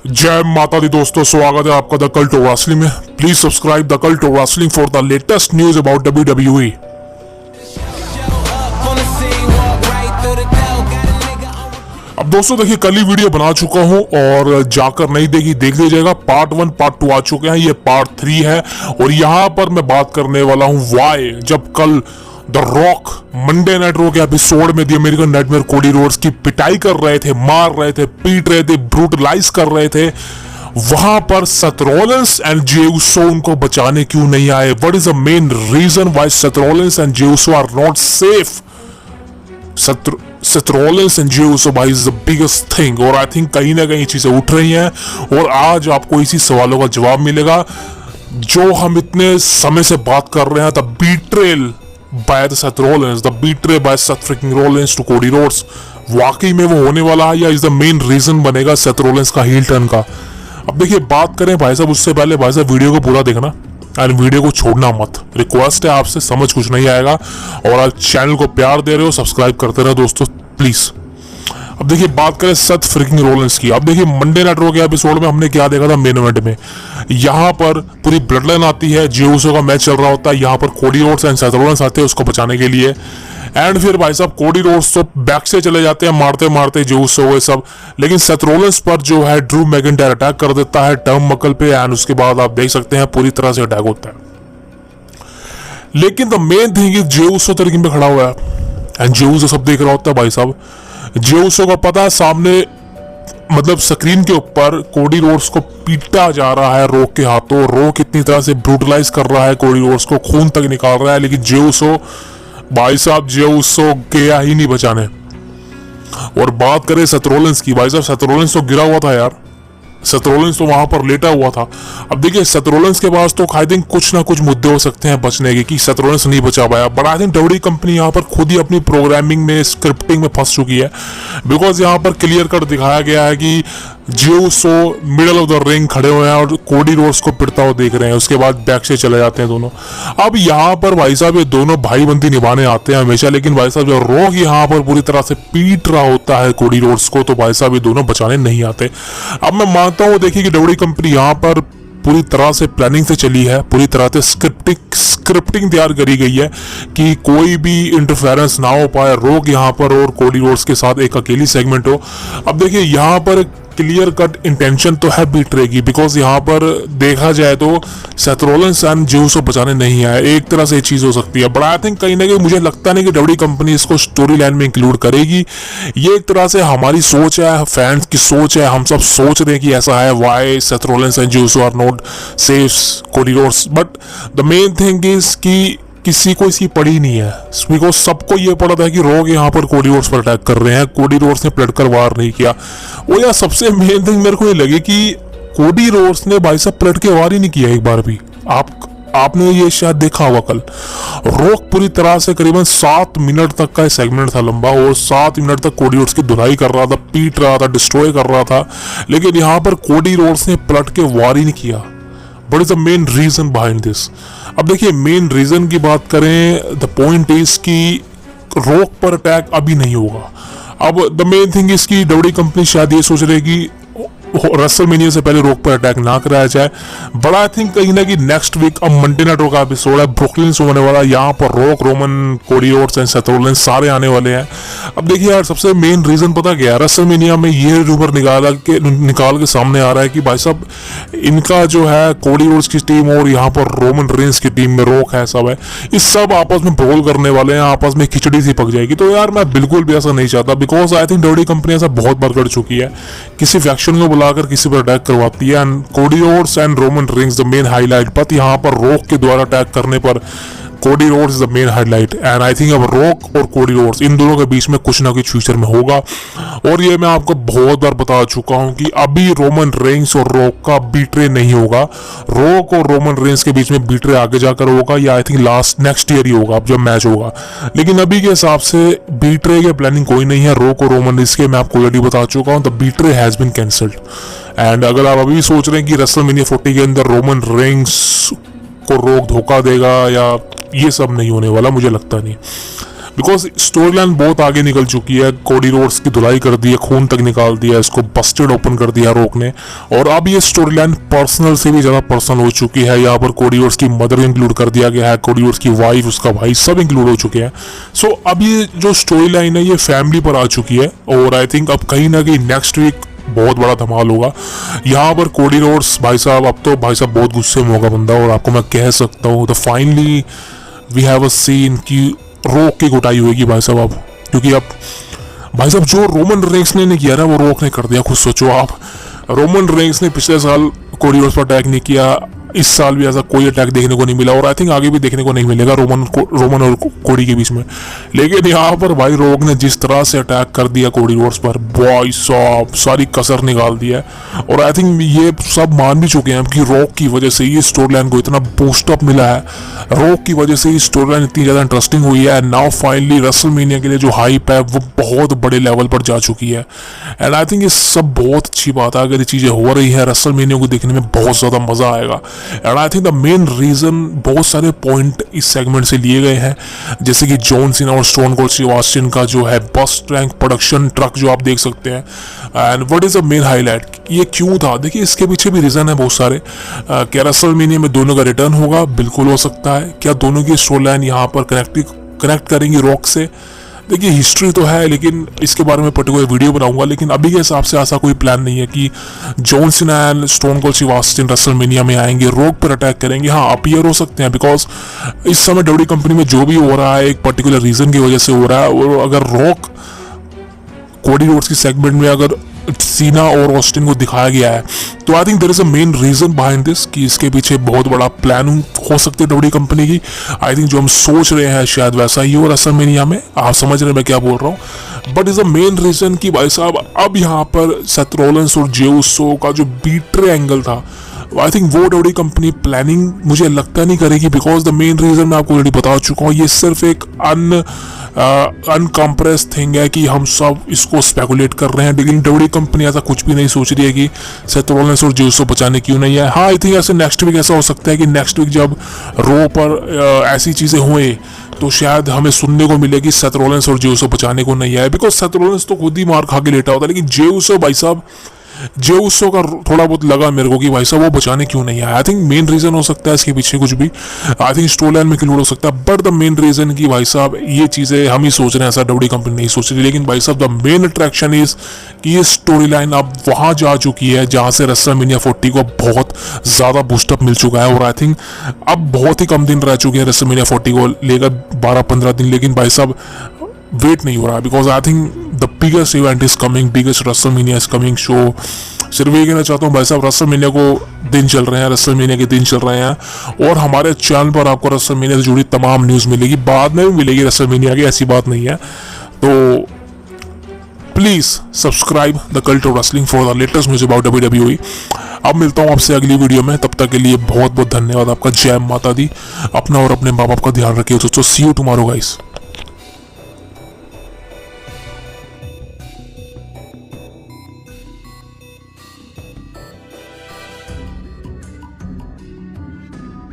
जय माता दी दोस्तों, स्वागत है आपका द कल्ट ऑफ रेसलिंग में। Please subscribe the cult of wrestling for the latest news about WWE। अब दोस्तों देखिए, कल ही वीडियो बना चुका हूं और जाकर नहीं देखी देख लीजिएगा। पार्ट 1 पार्ट 2 आ चुके हैं, ये पार्ट 3 है और यहां पर मैं बात करने वाला हूं वाई। जब कल the rock Monday night raw के एपिसोड में the American nightmare Cody Rhodes की पिटाई कर रहे थे, मार रहे थे, पीट रहे थे, ब्रूटलाइज कर रहे थे, वहां पर Seth Rollins and Jey Uso उनको बचाने क्यों नहीं आए? What is the main reason why Seth Rollins and Jey Uso are not safe? Seth Rollins and Jey Uso भाई इज द बिगेस्ट थिंग और आई थिंक कहीं ना कहीं चीजें उठ रही हैं और आज आपको इसी सवालों का जवाब मिलेगा जो हम इतने समय से बात कर रहे हैं। The betrayal by the Seth Rollins, the betrayal by Seth freaking Rollins to Cody Rhodes, वाकई में वो होने वाला है या इज द मेन रीजन बनेगा सेथ रोलिंस का हील टर्न का? अब देखिए, बात करें भाई साहब उससे पहले भाई साहब वीडियो को पूरा देखना एंड वीडियो को छोड़ना मत। रिक्वेस्ट है आपसे, समझ कुछ नहीं आएगा और आप चैनल को प्यार दे रहे हो, सब्सक्राइब करते रहो दोस्तों प्लीज। अब देखिए, बात करें सेथ फ्रिकिंग रोलिंस की। अब देखिए, मंडे नाइट रॉ के एपिसोड में हमने क्या देखा था मेन इवेंट में? यहाँ पर पूरी ब्लड लाइन आती है, जे उसो का मैच चल रहा होता है, यहाँ पर Cody Rhodes and Seth Rollins आते हैं उसको बचाने के लिए एंड फिर भाई साहब कोडी रोड्स तो बैक से चले जाते हैं मारते मारते जे उसो वो सब, लेकिन सेथ रोलिंस पर जो है ड्रू मैकिंटायर अटैक कर देता है टर्म मकल पे एंड उसके बाद आप देख सकते हैं पूरी तरह से अटैक होता है। लेकिन द मेन थिंग इज जे उसो तरीके में खड़ा हुआ है एंड जे उसो सब देख रहा होता है भाई साहब। जे उसो को पता है सामने मतलब स्क्रीन के ऊपर कोडी रोड्स को पीटा जा रहा है रॉक के हाथों, रॉक इतनी तरह से ब्रूटलाइज कर रहा है कोडी रोड्स को, खून तक निकाल रहा है, लेकिन जे उसो भाई साहब जे उसो गया ही नहीं बचाने। और बात करें सेथ रोलिंस की, भाई साहब सेथ रोलिंस तो गिरा हुआ था यार, सेथ रोलिंस तो वहां पर लेटा हुआ था। अब देखिए, सेथ रोलिंस के पास तो आई थिंक कुछ ना कुछ मुद्दे हो सकते हैं बचने के कि सेथ रोलिंस नहीं बचा पाया, but I think WWE company यहाँ पर खुद ही अपनी प्रोग्रामिंग में स्क्रिप्टिंग में फंस चुकी है। बिकॉज यहाँ पर क्लियर कट दिखाया गया है कि जे उसो मिडल ऑफ द रिंग खड़े हुए हैं और कोडी रोड्स को पिटता हुआ देख रहे हैं, उसके बाद बैक से चले जाते हैं दोनों। अब यहाँ पर भाई साहब ये दोनों भाई बंदी निभाने आते हैं हमेशा, लेकिन भाई साहब जो रॉक यहाँ पर पूरी तरह से पीट रहा होता है कोडी रोड्स को, तो भाई साहब ये दोनों बचाने नहीं आते। अब मैं मानता हूँ देखिए कि WWE कंपनी यहाँ पर पूरी तरह से प्लानिंग से चली है, पूरी तरह से स्क्रिप्टिंग तैयार करी गई है कि कोई भी इंटरफेरेंस ना हो पाए रॉक यहाँ पर और कोडी रोड्स के साथ एक अकेली सेगमेंट हो। अब देखिए, यहाँ पर क्लियर कट इंटेंशन तो है बीट्रे की, बिकॉज यहाँ पर देखा जाए तो सेथ रोलिंस एंड जे उसो बचाने नहीं आए, एक तरह से ये चीज हो सकती है। बट आई थिंक कहीं ना कहीं मुझे लगता नहीं कि WWE कंपनी इसको स्टोरी लाइन में इंक्लूड करेगी। ये एक तरह से हमारी सोच है, फैंस की सोच है, हम सब सोच रहे हैं कि ऐसा है, why Seth Rollins and Jey Uso are not safe Cody Rhodes. But the main thing is कि किसी को इसकी पड़ी नहीं है, बिकॉज सबको ये पड़ा था कि रॉक यहाँ पर कोडी रोड्स पर अटैक कर रहे हैं, कोडी रोड्स ने पलट कर वार नहीं किया। वो यार सबसे मेन थिंग मेरे को ये लगी कि कोडी रोड्स ने भाई साहब पलट के वार ही नहीं किया एक बार भी। आपने ये शायद देखा होगा कल रॉक पूरी तरह से करीबन 7 मिनट तक का सेगमेंट था लंबा और 7 मिनट तक कोडी रोड्स की धुलाई कर रहा था, पीट रहा था, डिस्ट्रॉय कर रहा था, लेकिन यहाँ पर कोडी रोड्स ने पलट के वार ही नहीं किया। What is the main reason behind this? अब देखिए, मेन रीजन की बात करें, द पॉइंट इज कि रॉक पर अटैक अभी नहीं होगा। अब द मेन थिंग इज कि WWE कंपनी शायद ये सोच रही कि रेसलमेनिया से पहले रॉक पर अटैक ना कराया जाए। बट आई थिंक कहीं ना कि नेक्स्ट वीक अब मंडे नाइट रॉ का एपिसोड है, ब्रुकलिन से होने वाला, यहाँ पर rock, Roman, Cody Rhodes and Seth Rollins सारे आने वाले हैं। अब देखिए यार, सबसे मेन रीजन पता क्या है? रेसलमेनिया में ये रूमर निकाल के सामने आ रहा है कि भाई साहब इनका जो है कोडी रोड्स की टीम और यहाँ पर रोमन रेंस की टीम में रॉक है, सब है, इस सब आपस में ब्रोल करने वाले हैं, आपस में खिचड़ी सी पक जाएगी। तो यार मैं बिल्कुल भी ऐसा नहीं चाहता, because I think WWE company ऐसा बहुत बार कर चुकी है, किसी फैक्शन को बुलाकर किसी पर अटैक करवाती है and Cody Rhodes and Roman Reigns the main highlight, but यहाँ पर रॉक के द्वारा अटैक करने पर Cody Rhodes is the main highlight and I think अब रॉक और कोडी रोड्स इन दोनों के बीच में कुछ ना कुछ फ्यूचर में होगा। और ये मैं आपको बहुत बार बता चुका हूं कि अभी रोमन रेंस और रॉक का बीट्रे नहीं होगा, रॉक और रोमन रेंस के बीच में बीट्रे आगे जाकर होगा या आई थिंक नेक्स्ट ईयर ही होगा जब मैच होगा। लेकिन अभी के हिसाब से बीट्रे की प्लानिंग कोई नहीं है, रॉक और रोमन रेंस के मैं आपको ऑलरेडी बता चुका हूँ, the betray has been cancelled. And अगर आप अभी सोच रहे हैं कि रेसलमेनिया 40 के अंदर रोमन रेंस को रॉक धोखा देगा या ये सब नहीं होने वाला, मुझे लगता नहीं। बिकॉज स्टोरी लाइन बहुत आगे निकल चुकी है। कोडी रोड्स की धुलाई कर दी है, खून तक निकाल दिया, इसको बस्टेड ओपन कर दिया रॉक ने, और अब ये स्टोरी लाइन पर्सनल से भी ज़्यादा पर्सनल हो चुकी है। यहाँ पर कोडी रोड्स की मदर इंक्लूड कर दिया गया है, कोडी रोड्स की वाइफ, उसका भाई, सब इंक्लूड हो चुके हैं। सो अब ये जो स्टोरी लाइन है ये फैमिली पर आ चुकी है, और आई थिंक अब कहीं ना कहीं नेक्स्ट वीक बहुत बड़ा धमाल होगा यहाँ पर। कोडी रोड्स भाई साहब, अब तो भाई साहब बहुत गुस्से में होगा बंदा, और आपको मैं कह सकता हूँ तो finally we have a scene की रॉक की कुटाई होगी भाई साहब अब, क्योंकि अब भाई साहब जो रोमन रेंस ने नहीं किया ना वो रॉक ने कर दिया। खुद सोचो आप, रोमन रेंस ने पिछले साल कोडी रोड्स पर अटैक नहीं किया, इस साल भी ऐसा कोई अटैक देखने को नहीं मिला, और आई थिंक आगे भी देखने को नहीं मिलेगा रोमन और कोडी के बीच में। लेकिन यहाँ पर भाई रॉक ने जिस तरह से अटैक कर दिया कोडी रोड्स पर, भाई साहब सारी कसर निकाल दिया है। और आई थिंक ये सब मान भी चुके हैं कि रॉक की वजह से ये स्टोरी लाइन को इतना बूस्टअप मिला है, रॉक की वजह से ये स्टोरी लाइन इतनी ज़्यादा इंटरेस्टिंग हुई है। नाउ फाइनली रेसलमेनिया के लिए जो हाइप है वो बहुत बड़े लेवल पर जा चुकी है, एंड आई थिंक ये सब बहुत अच्छी बात है। अगर ये चीज़ें हो रही है, रेसलमेनिया को देखने में बहुत ज़्यादा मज़ा आएगा। And I think the main reason, बहुत सारे पॉइंट इस सेगमेंट से लिए गए हैं, जैसे कि जॉन सीना और स्टोन कोल्ड स्टीव ऑस्टिन का जो है बस ट्रैंक प्रोडक्शन ट्रक जो आप देख सकते हैं। And what is the main highlight, ये क्यों था? देखिए इसके पीछे भी रीजन है बहुत सारे। क्या रेसलमेनिया में दोनों का रिटर्न होगा? बिल्कुल हो सकता है। क्या दोनों की स्टोरी लाइन यहाँ पर कनेक्ट करेंगी रॉक से? देखिए हिस्ट्री तो है, लेकिन इसके बारे में पर्टिकुलर वीडियो बनाऊंगा, लेकिन अभी के हिसाब से ऐसा कोई प्लान नहीं है कि John Cena and stone cold Steve Austin WrestleMania में आएंगे, रॉक पर अटैक करेंगे। हाँ अपीयर हो सकते हैं, बिकॉज इस समय डब्ल्यूडब्ल्यूई कंपनी में जो भी हो रहा है एक पर्टिकुलर रीजन की वजह से हो रहा है, और अगर रॉक कोडी रोड्स की सेगमेंट में अगर सीना और ऑस्टिन को दिखाया गया है तो I think there is a main reason behind this, कि इसके पीछे बहुत बड़ा प्लान हो सकती है डब्ल्यूडब्ल्यूई कंपनी की। आई थिंक जो हम सोच रहे हैं शायद वैसा ही हो रेसलमेनिया में। आप समझ रहे हैं मैं क्या बोल रहा हूँ, but is a main reason कि भाई साहब अब यहाँ पर सेथ रॉलिंस और जे उसो का जो बीट्रे एंगल था, आई थिंक वो डब्ल्यूडब्ल्यूई कंपनी प्लानिंग मुझे लगता नहीं करेगी, बिकॉज द मेन रीजन मैं आपको ऑलरेडी बता चुका हूँ। ये सिर्फ एक अनकम्प्रेस थिंग है कि हम सब इसको स्पेकुलेट कर रहे हैं, लेकिन डब्ल्यूडब्ल्यूई कंपनी ऐसा कुछ भी नहीं सोच रही है कि सेथ रॉलिंस और जे उसो बचाने क्यों नहीं है। हाँ आई थिंक ऐसे नेक्स्ट वीक ऐसा हो सकता है कि नेक्स्ट वीक जब रो पर ऐसी चीज़ें हुए तो शायद हमें सुनने को मिले कि सेथ रॉलिंस और जे उसो बचाने को नहीं आए, बिकॉज सेथ रॉलिंस तो खुद ही मार खा के लेटा होता है, लेकिन जे उसो भाई साहब, जे उसो का थोड़ा बहुत लगा मेरे को कि भाई साहब वो बचाने क्यों नहीं आया। आई थिंक मेन रीजन हो सकता है इसके पीछे कुछ भी, आई थिंक स्टोरी लाइन में इंक्लूड हो सकता है, बट द मेन रीजन कि भाई साहब ये चीज़ें हम ही सोच रहे हैं, ऐसा डब्ल्यूडब्ल्यूई कंपनी नहीं सोच रही। लेकिन भाई साहब द मेन अट्रैक्शन इज कि ये स्टोरी लाइन अब वहाँ जा चुकी है जहाँ से रेसलमेनिया 40 को बहुत ज़्यादा बूस्टअप मिल चुका है, और आई थिंक अब बहुत ही कम दिन रह चुके हैं रेसलमेनिया 40 को लेकर, 12-15 दिन। लेकिन भाई साहब वेट नहीं हो रहा, because I think the biggest event is coming, biggest WrestleMania is coming. Show सिर्फ ये कहना चाहता हूँ भाई साहब, रेसलमेनिया को दिन चल रहे हैं, रेसलमेनिया के दिन चल रहे हैं, और हमारे चैनल पर आपको रेसलमेनिया से जुड़ी तमाम न्यूज़ मिलेगी, बाद में भी मिलेगी रेसलमेनिया की, ऐसी बात नहीं है। तो please subscribe the cult of wrestling for the latest news about WWE। अब मिलता हूँ आपसे अगली वीडियो में, तब तक के लिए बहुत बहुत धन्यवाद आपका। जय माता दी। अपना और अपने माँ बाप का ध्यान रखिए दोस्तों। सी यू टुमारो गाइस।